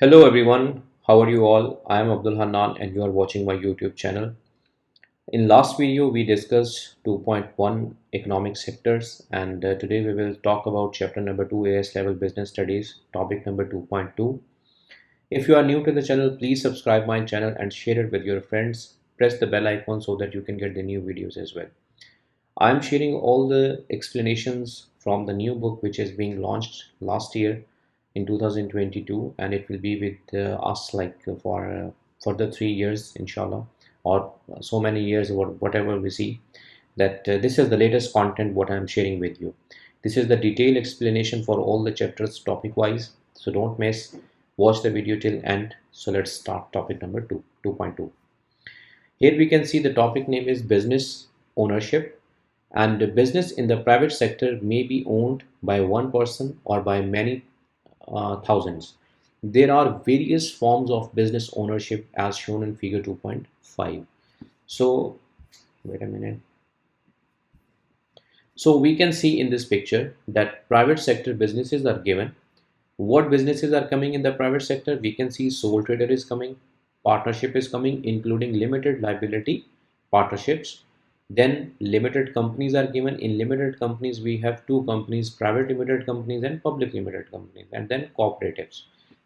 Hello everyone, how are you all? I am Abdul Hannan and you are watching my YouTube channel. In last video we discussed 2.1 economic sectors and today we will talk about chapter number 2 AS level business studies topic number 2.2. If you are new to the channel, please subscribe my channel and share it with your friends. Press the bell icon so that you can get the new videos as well. I am sharing all the explanations from the new book which is being launched last year in 2022, and it will be with us like for the 3 years inshallah, or so many years or whatever we see that this is the latest content what I am sharing with you. This is the detailed explanation for all the chapters topic wise, so don't miss, watch the video till end. So let's start topic number 2.2. Here we can see the topic name is business ownership, and the business in the private sector may be owned by one person or by many thousands. There are various forms of business ownership as shown in figure 2.5. So wait a minute. So we can see in this picture that private sector businesses are given. What businesses are coming in the private sector? We can see sole trader is coming, partnership is coming, including limited liability partnerships. Then limited companies are given. In limited companies, we have two companies, private limited companies and public limited companies, and then cooperatives.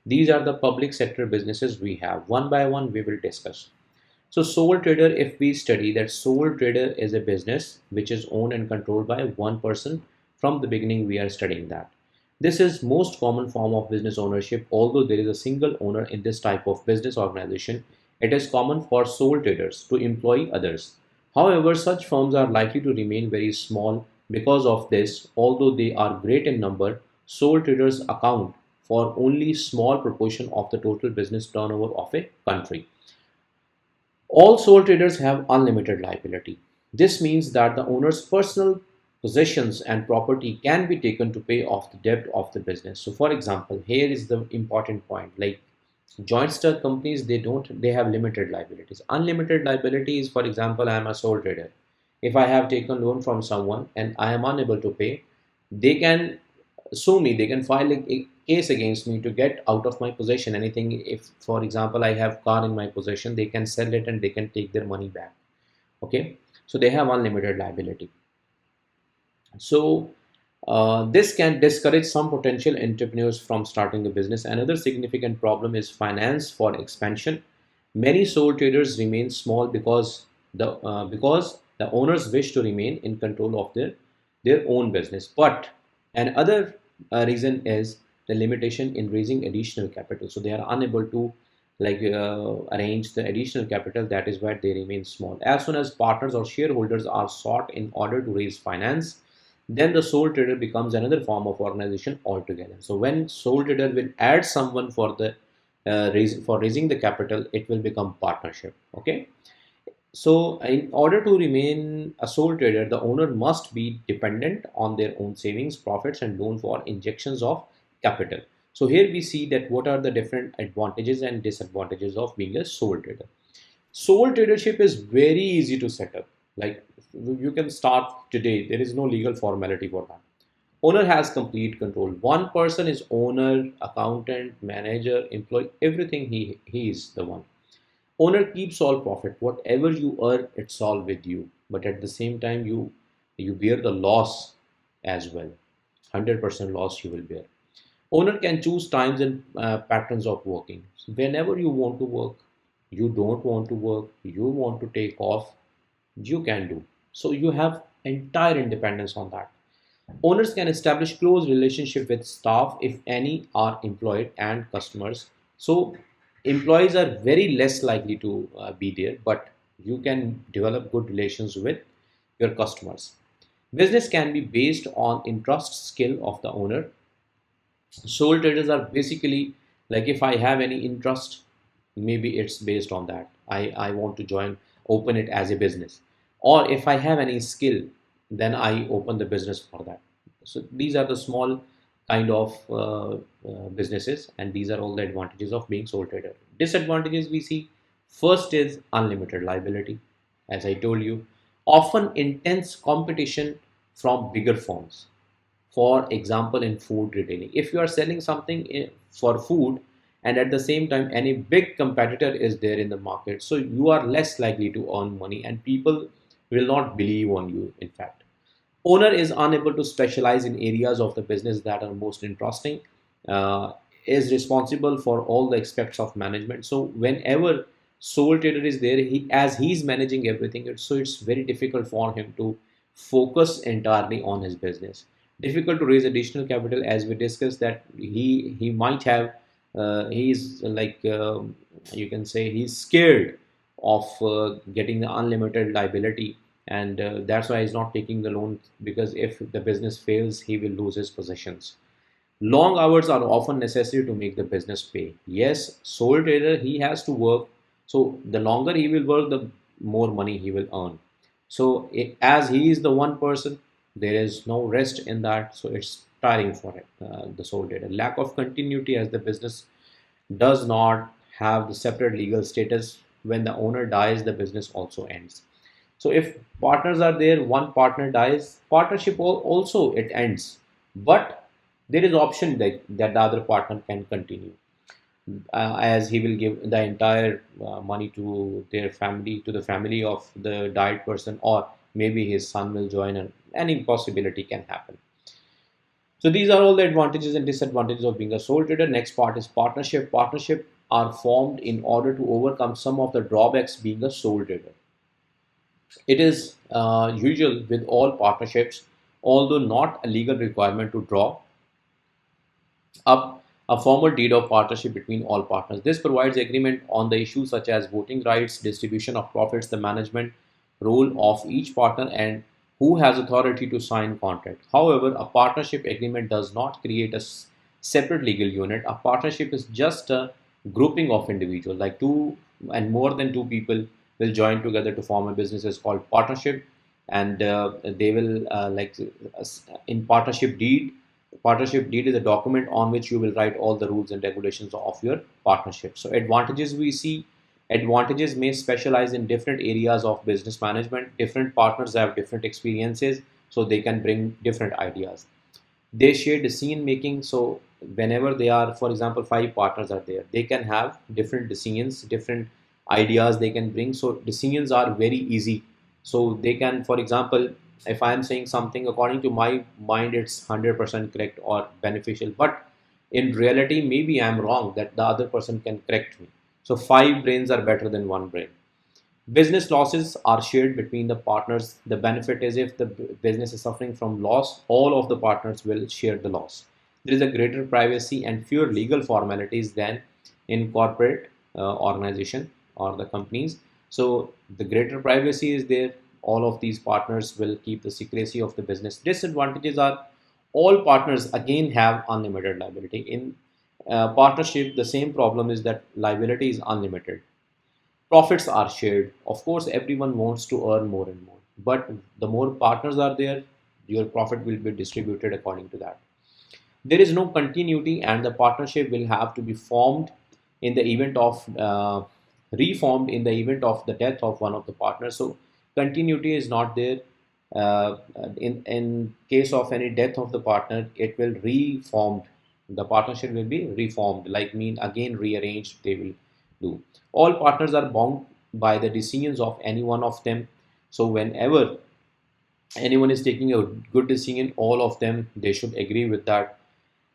These are the public sector businesses we have. One by one, we will discuss. So sole trader, if we study that sole trader is a business which is owned and controlled by one person from the beginning, we are studying that. This is most common form of business ownership. Although there is a single owner in this type of business organization, it is common for sole traders to employ others. However, such firms are likely to remain very small because of this. Although they are great in number, sole traders account for only small proportion of the total business turnover of a country. All sole traders have unlimited liability. This means that the owner's personal possessions and property can be taken to pay off the debt of the business. So for example, here is the important point, like joint stock companies, they have limited liabilities. Unlimited liability is, for example, I am a sole trader. If I have taken loan from someone and I am unable to pay, they can sue me, they can file a case against me to get out of my possession anything. If for example I have car in my possession, they can sell it and they can take their money back. Okay, so they have unlimited liability. So this can discourage some potential entrepreneurs from starting a business. Another significant problem is finance for expansion. Many sole traders remain small because the owners wish to remain in control of their own business. But another reason is the limitation in raising additional capital. So they are unable to arrange the additional capital. That is why they remain small. As soon as partners or shareholders are sought in order to raise finance, then the sole trader becomes another form of organization altogether. So when sole trader will add someone for the raising the capital, it will become partnership. Okay, so in order to remain a sole trader, the owner must be dependent on their own savings, profits, and loan for injections of capital. So here we see that what are the different advantages and disadvantages of being a sole trader. Sole tradership is very easy to set up. Like you can start today. There is no legal formality for that. Owner has complete control. One person is owner, accountant, manager, employee, everything he is the one. Owner keeps all profit. Whatever you earn, it's all with you. But at the same time, you bear the loss as well. 100% loss you will bear. Owner can choose times and patterns of working. So whenever you want to work, you don't want to work, you want to take off, you can do. So you have entire independence on that. Owners can establish close relationship with staff if any are employed and customers. So employees are very less likely to be there, but you can develop good relations with your customers. Business can be based on interest skill of the owner. Sole traders are basically like if I have any interest, maybe it's based on that. I want to join, open it as a business. Or if I have any skill, then I open the business for that. So these are the small kind of businesses, and these are all the advantages of being sole trader. Disadvantages we see, first is unlimited liability. As I told you, often intense competition from bigger firms. For example, in food retailing, if you are selling something for food, and at the same time any big competitor is there in the market, so you are less likely to earn money and people will not believe on you. In fact, owner is unable to specialize in areas of the business that are most interesting, uh, is responsible for all the aspects of management. So whenever sole trader is there, he as he's managing everything, so it's very difficult for him to focus entirely on his business. Difficult to raise additional capital, as we discussed that he might have he's like you can say he's scared of getting the unlimited liability, and that's why he's not taking the loan, because if the business fails he will lose his possessions. Long hours are often necessary to make the business pay. Yes, sole trader, he has to work, so the longer he will work, the more money he will earn. So as he is the one person, there is no rest in that, so it's tiring for him, the sole trader. Lack of continuity, as the business does not have the separate legal status. When the owner dies, the business also ends. So if partners are there, one partner dies, partnership also it ends. But there is option that the other partner can continue, as he will give the entire money to their family, to the family of the died person, or maybe his son will join, and any possibility can happen. So these are all the advantages and disadvantages of being a sole trader. Next part is partnership. Partnership are formed in order to overcome some of the drawbacks being a sole trader. It is usual with all partnerships, although not a legal requirement to draw up a formal deed of partnership between all partners. This provides agreement on the issues such as voting rights, distribution of profits, the management role of each partner, and who has authority to sign contract. However, a partnership agreement does not create a separate legal unit. A partnership is just a grouping of individuals, like two and more than two people will join together to form a business is called partnership, and they will in partnership deed is a document on which you will write all the rules and regulations of your partnership. So advantages we see, advantages may specialize in different areas of business management. Different partners have different experiences, so they can bring different ideas. They share decision making. So whenever they are, for example, five partners are there, they can have different decisions, different ideas they can bring. So decisions are very easy. So they can, for example, if I am saying something according to my mind, it's 100% correct or beneficial, but in reality maybe I'm wrong, that the other person can correct me. So five brains are better than one brain. Business losses are shared between the partners. The benefit is if the business is suffering from loss, all of the partners will share the loss. There is a greater privacy and fewer legal formalities than in corporate organization or the companies. So the greater privacy is there. All of these partners will keep the secrecy of the business. Disadvantages are all partners again have unlimited liability. In partnership, the same problem is that liability is unlimited. Profits are shared. Of course, everyone wants to earn more and more, but the more partners are there, your profit will be distributed according to that. There is no continuity, and the partnership will have to be formed in the event of reformed in the event of the death of one of the partners. So continuity is not there. In case of any death of the partner, it will reformed. The partnership will be reformed, like mean again rearranged. They will do. All partners are bound by the decisions of any one of them. So whenever anyone is taking a good decision, all of them they should agree with that.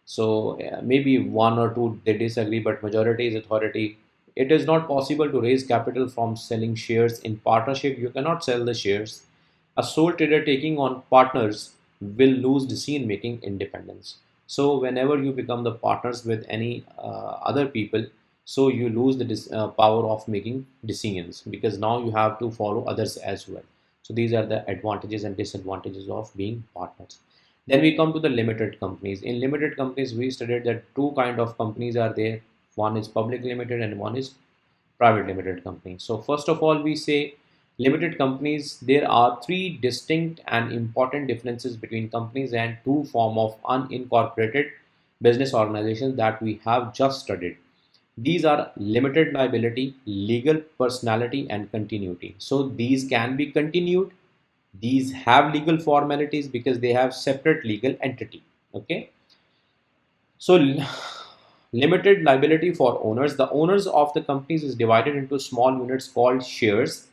So maybe one or two they disagree, but majority is authority. It is not possible to raise capital from selling shares. In partnership, you cannot sell the shares. A sole trader taking on partners will lose decision making independence. So whenever you become the partners with any other people, so you lose the power of making decisions, because now you have to follow others as well. So these are the advantages and disadvantages of being partners. Then we come to the limited companies. In limited companies, we studied that two kind of companies are there. One is public limited and one is private limited company. So first of all, we say limited companies. There are three distinct and important differences between companies and two form of unincorporated business organizations that we have just studied. These are limited liability, legal personality, and continuity. So these can be continued. These have legal formalities because they have separate legal entity. Okay. So Limited liability for owners. The owners of the companies is divided into small units called shares.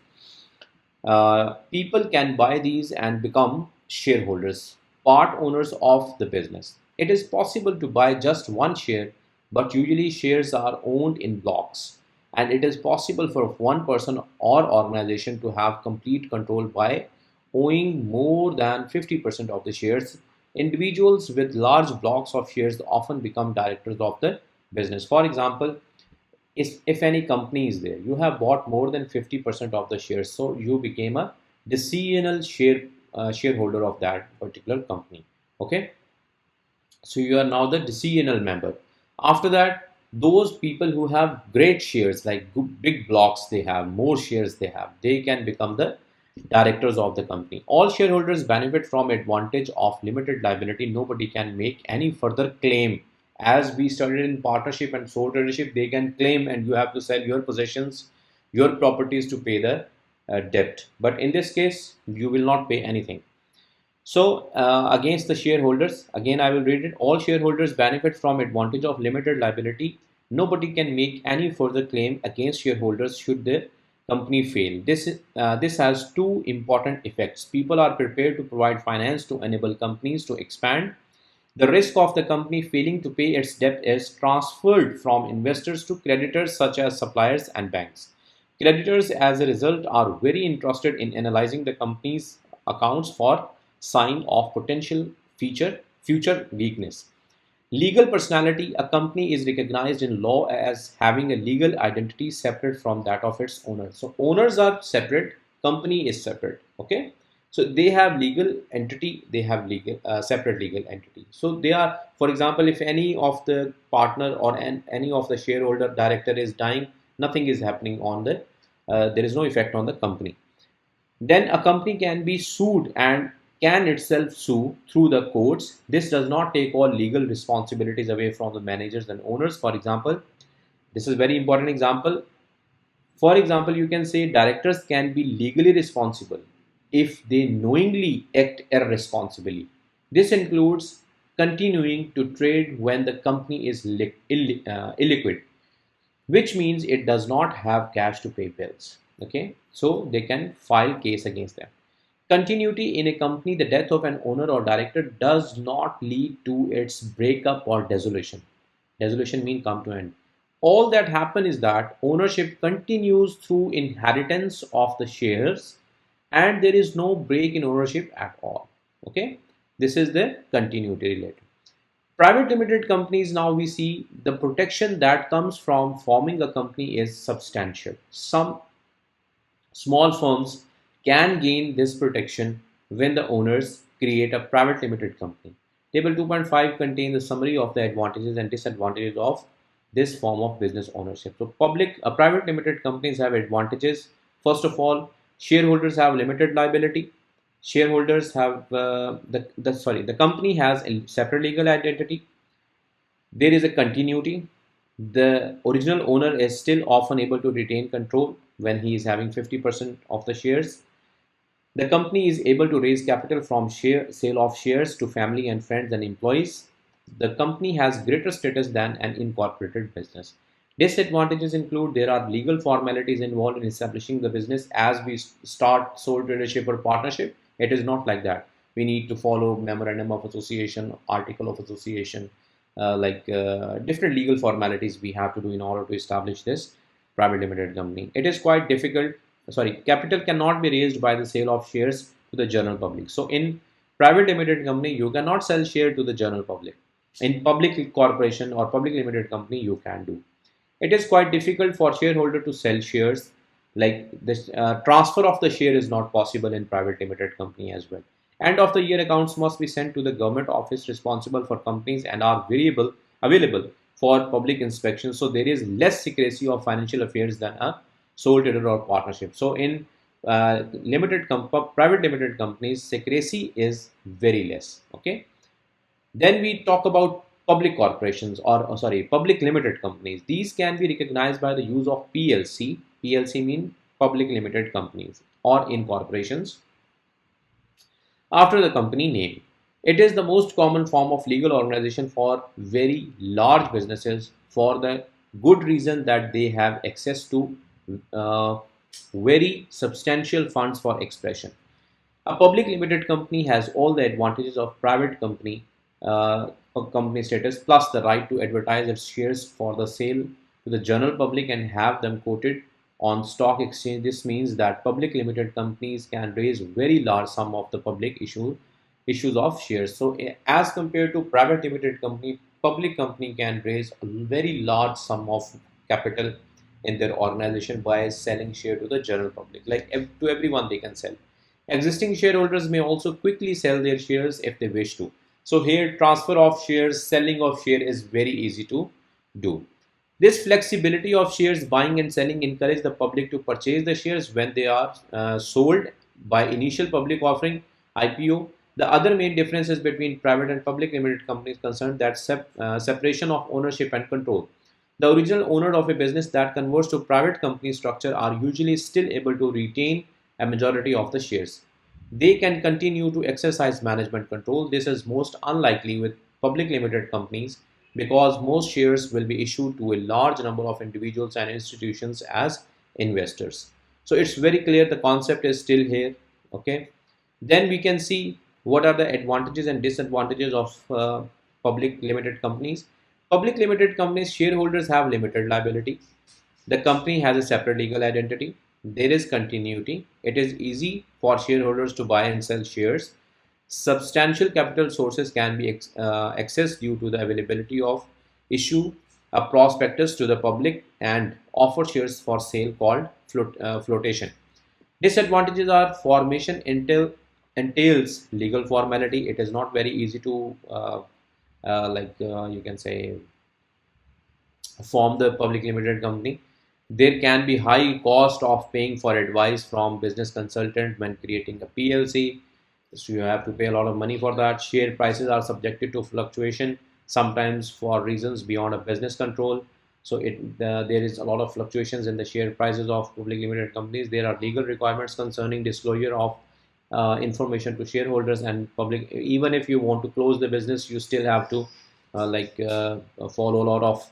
People can buy these and become shareholders, part owners of the business. It is possible to buy just one share, but usually shares are owned in blocks. And it is possible for one person or organization to have complete control by owning more than 50% of the shares. Individuals with large blocks of shares often become directors of the business. For example, if any company is there, you have bought more than 50% of the shares, so you became a decisional shareholder of that particular company. Okay, so you are now the decisional member. After that, those people who have great shares, like big blocks, they have more shares, they can become the directors of the company. All shareholders benefit from advantage of limited liability. Nobody can make any further claim. As we studied in partnership and sole tradership, they can claim and you have to sell your possessions, your properties to pay the debt. But in this case, you will not pay anything. So against the shareholders, again I will read it. All shareholders benefit from advantage of limited liability. Nobody can make any further claim against shareholders should the company fail. This has two important effects. People are prepared to provide finance to enable companies to expand. The risk of the company failing to pay its debt is transferred from investors to creditors such as suppliers and banks. Creditors, as a result, are very interested in analyzing the company's accounts for sign of potential future weakness. Legal personality. A company is recognized in law as having a legal identity separate from that of its owners. So owners are separate, company is separate. Okay. So they have legal entity, they have legal separate legal entity. So they are, for example, if any of the partner or any of the shareholder director is dying, nothing is happening on the, there is no effect on the company. Then a company can be sued and can itself sue through the courts. This does not take all legal responsibilities away from the managers and owners. For example, this is a very important example. For example, you can say directors can be legally responsible if they knowingly act irresponsibly. This includes continuing to trade when the company is illiquid, which means it does not have cash to pay bills. Okay, so they can file case against them. Continuity in a company. The death of an owner or director does not lead to its breakup or dissolution. Dissolution means come to end. All that happen is that ownership continues through inheritance of the shares and there is no break in ownership at all. Okay, this is the continuity related. Private limited companies, now we see the protection that comes from forming a company is substantial. Some small firms can gain this protection when the owners create a private limited company. Table 2.5 contains the summary of the advantages and disadvantages of this form of business ownership. So, private limited companies have advantages. First of all, shareholders have limited liability. Shareholders have the company has a separate legal identity. There is a continuity. The original owner is still often able to retain control when he is having 50% of the shares. The company is able to raise capital from sale of shares to family and friends and employees. The company has greater status than an incorporated business. Disadvantages include there are legal formalities involved in establishing the business as we start sole tradership or partnership. It is not like that. We need to follow memorandum of association, article of association, different legal formalities we have to do in order to establish this private limited company. It is quite difficult. Sorry, capital cannot be raised by the sale of shares to the general public. So in private limited company, you cannot sell share to the general public. In public corporation or public limited company, you can do. It is quite difficult for shareholder to sell shares. Like this transfer of the share is not possible in private limited company as well. End of the year accounts must be sent to the government office responsible for companies and are available for public inspection. So there is less secrecy of financial affairs than a sole trader or partnership. So in private limited companies, secrecy is very less. Okay. Then we talk about public corporations or public limited companies. These can be recognized by the use of PLC. PLC mean public limited companies or incorporations after the company name. It is the most common form of legal organization for very large businesses. for the good reason that they have access to uh, very substantial funds for expression. A public limited company has all the advantages of private company status, plus the right to advertise its shares for the sale to the general public and have them quoted on stock exchange. This means that public limited companies can raise very large sum of the issues of shares. So, as compared to private limited company, public company can raise a very large sum of capital in their organization by selling share to the general public, like to everyone they can sell. Existing shareholders may also quickly sell their shares if they wish to. So here transfer of shares, selling of share is very easy to do. This flexibility of shares buying and selling encourage the public to purchase the shares when they are sold by initial public offering IPO. The other main differences between private and public limited companies concern that separation of ownership and control. The original owner of a business that converts to private company structure are usually still able to retain a majority of the shares. They can continue to exercise management control. This is most unlikely with public limited companies because most shares will be issued to a large number of individuals and institutions as investors. So it's very clear the concept is still here. Okay. Then we can see what are the advantages and disadvantages of public limited companies. Public limited companies shareholders have limited liability. The company has a separate legal identity. There is continuity. It is easy for shareholders to buy and sell shares. Substantial capital sources can be accessed due to the availability of issue a prospectus to the public and offer shares for sale called flotation. Disadvantages are formation entails legal formality. It is not very easy to you can say form the public limited company. There can be high cost of paying for advice from business consultant when creating a PLC. So you have to pay a lot of money for that. Share prices are subjected to fluctuation, sometimes for reasons beyond a business control. So there is a lot of fluctuations in the share prices of public limited companies. There are legal requirements concerning disclosure of information to shareholders and public. Even if you want to close the business, you still have to follow a lot of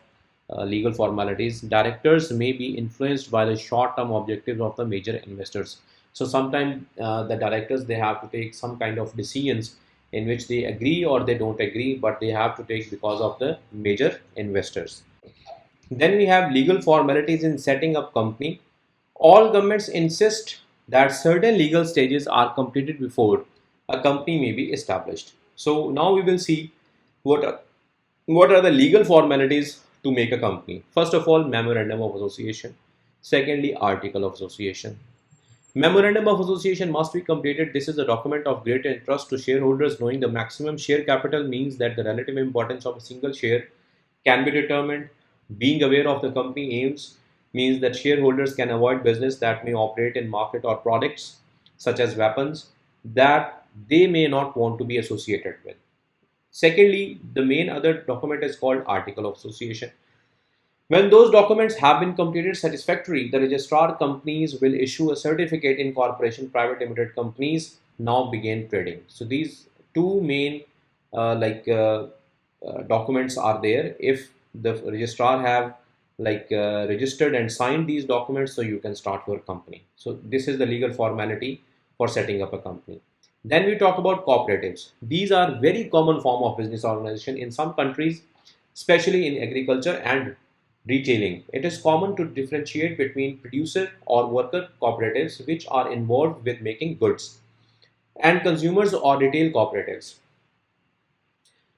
legal formalities. Directors may be influenced by the short-term objectives of the major investors. So sometimes the directors they have to take some kind of decisions in which they agree or they don't agree, but they have to take because of the major investors. Then we have legal formalities in setting up company. All governments insist that certain legal stages are completed before a company may be established. So now we will see what are, what are the legal formalities to make a company. First of all, memorandum of association. Secondly, article of association. Memorandum of association must be completed. This is a document of great interest to shareholders. Knowing the maximum share capital means that the relative importance of a single share can be determined. Being aware of the company aims means that shareholders can avoid business that may operate in market or products such as weapons that they may not want to be associated with. Secondly, the main other document is called article of association. When those documents have been completed satisfactorily, the registrar companies will issue a certificate in corporation. Private limited companies now begin trading. So these two main documents are there. If the registrar have registered and signed these documents, so you can start your company. So this is the legal formality for setting up a company. Then we talk about cooperatives. These are very common form of business organization in some countries, especially in agriculture and retailing. It is common to differentiate between producer or worker cooperatives, which are involved with making goods, and consumers or retail cooperatives,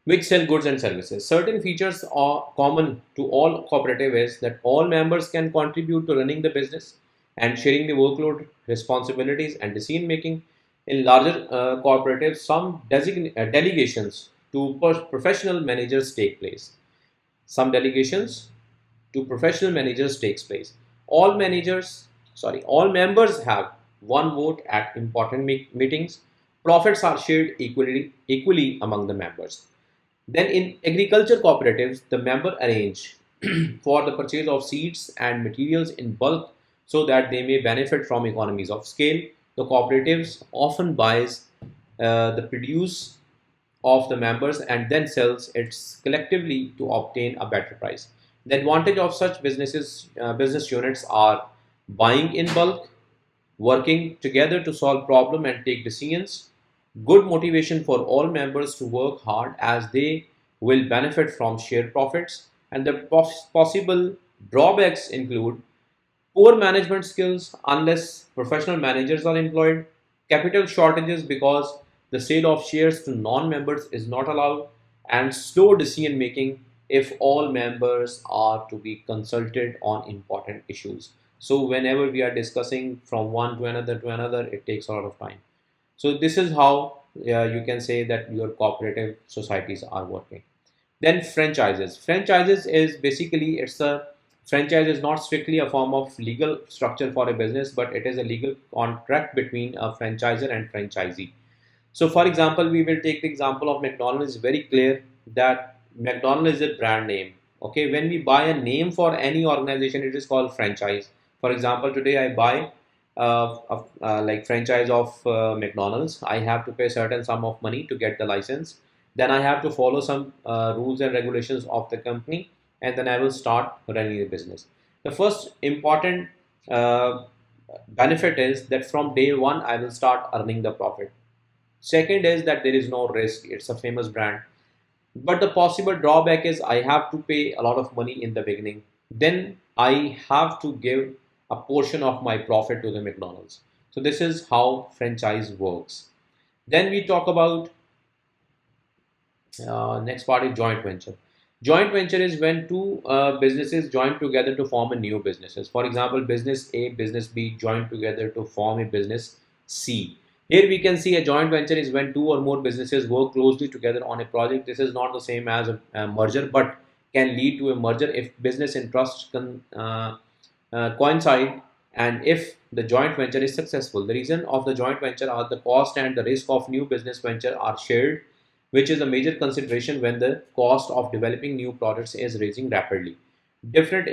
which sell goods and services. Certain features are common to all cooperative is that all members can contribute to running the business and sharing the workload, responsibilities, and decision making. In larger cooperatives, some delegations to professional managers take place. Some delegations to professional managers takes place. All members have one vote at important meetings. Profits are shared equally among the members. Then in agriculture cooperatives, the member arrange for the purchase of seeds and materials in bulk so that they may benefit from economies of scale. The cooperatives often buys the produce of the members and then sells it collectively to obtain a better price. The advantage of such business units are buying in bulk, working together to solve problem and take decisions, good motivation for all members to work hard as they will benefit from shared profits, and the possible drawbacks include poor management skills unless professional managers are employed, capital shortages because the sale of shares to non-members is not allowed, and slow decision making if all members are to be consulted on important issues. So whenever we are discussing from one to another, it takes a lot of time. So this is how you can say that your cooperative societies are working. Then franchises. Franchises is basically it's a franchise is not strictly a form of legal structure for a business, but it is a legal contract between a franchisor and franchisee. So, for example, we will take the example of McDonald's. It's very clear that McDonald's is a brand name. Okay, when we buy a name for any organization, it is called franchise. For example, today I buy like franchise of McDonald's. I have to pay certain sum of money to get the license. Then I have to follow some rules and regulations of the company, and then I will start running the business. The first important uh, benefit is that from day one I will start earning the profit. Second is that there is no risk. It's a famous brand. But the possible drawback is I have to pay a lot of money in the beginning. Then I have to give a portion of my profit to the McDonald's. So this is how franchise works. Then we talk about next part is joint venture. Joint venture is when two businesses join together to form a new businesses. For example, business A, business B join together to form a business C. Here we can see a joint venture is when two or more businesses work closely together on a project. This is not the same as a merger, but can lead to a merger if business interests coincide and if the joint venture is successful. The reason of the joint venture are the cost and the risk of new business venture are shared, which is a major consideration when the cost of developing new products is rising rapidly. Different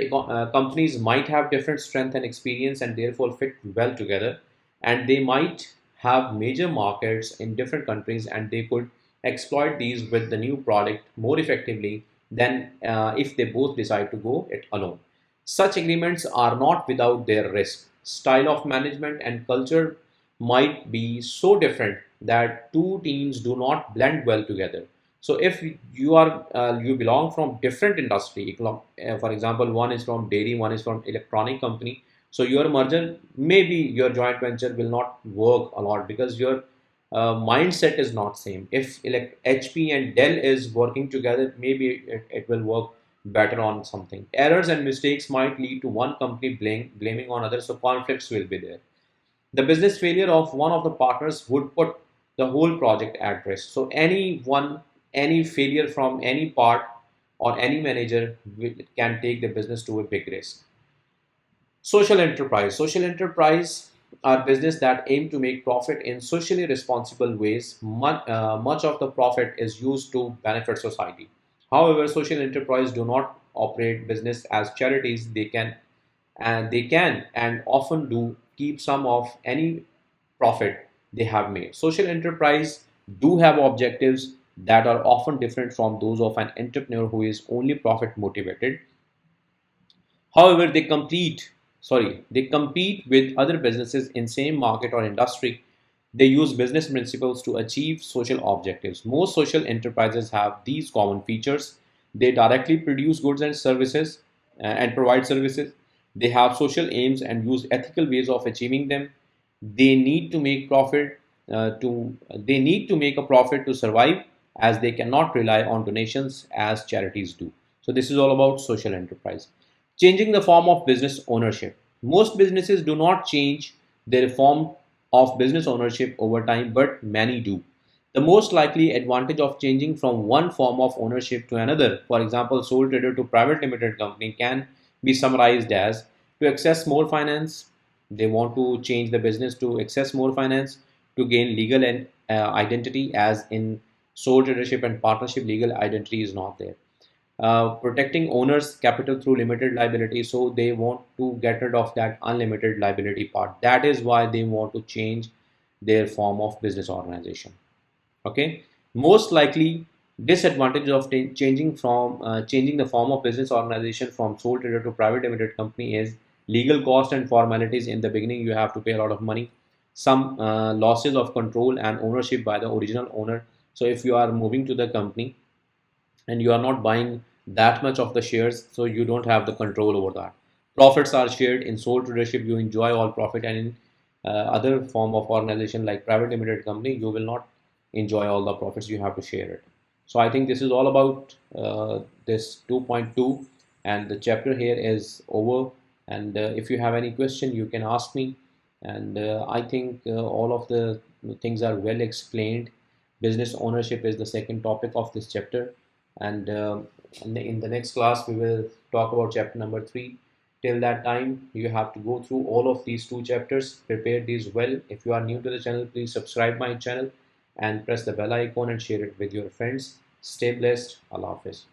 companies might have different strength and experience and therefore fit well together, and they might have major markets in different countries and they could exploit these with the new product more effectively than if they both decide to go it alone. Such agreements are not without their risk. Style of management and culture might be so different that two teams do not blend well together. So if you belong from different industry, for example, one is from dairy, one is from electronic company. So your merger, maybe your joint venture will not work a lot because your mindset is not same. If HP and Dell is working together, maybe it will work better on something. Errors and mistakes might lead to one company blaming on others, so conflicts will be there. The business failure of one of the partners would put the whole project at risk. So any failure from any part or any manager can take the business to a big risk. Social enterprise. Social enterprise are business that aim to make profit in socially responsible ways. Much of the profit is used to benefit society. However, social enterprise do not operate business as charities. They can and often do keep some of any profit they have made. Social enterprise do have objectives that are often different from those of an entrepreneur who is only profit motivated. However, they compete with other businesses in same market or industry. They use business principles to achieve social objectives. Most social enterprises have these common features. They directly produce goods and services and provide services. They have social aims and use ethical ways of achieving them. They need to make profit they need to make a profit to survive as they cannot rely on donations as charities do. So this is all about social enterprise. Changing the form of business ownership. Most businesses do not change their form of business ownership over time, but many do. The most likely advantage of changing from one form of ownership to another, for example, sole trader to private limited company, can be summarized as to access more finance. They want to change the business to access more finance, to gain legal and identity, as in sole tradership and partnership, legal identity is not there. Protecting owners' capital through limited liability. So they want to get rid of that unlimited liability part. That is why they want to change their form of business organization. Okay, most likely. Disadvantage of changing the form of business organization from sole trader to private limited company is legal cost and formalities. In the beginning, you have to pay a lot of money, some losses of control and ownership by the original owner. So if you are moving to the company and you are not buying that much of the shares, so you don't have the control over that. Profits are shared. In sole tradership, you enjoy all profit, and in other form of organization like private limited company, you will not enjoy all the profits, you have to share it. So I think this is all about this 2.2, and the chapter here is over. And if you have any question, you can ask me. And I think all of the things are well explained. Business ownership is the second topic of this chapter, and in the next class we will talk about chapter number 3. Till that time, you have to go through all of these two chapters, prepare these well. If you are new to the channel, please subscribe my channel and press the bell icon and share it with your friends. Stay blessed. Allah Hafiz.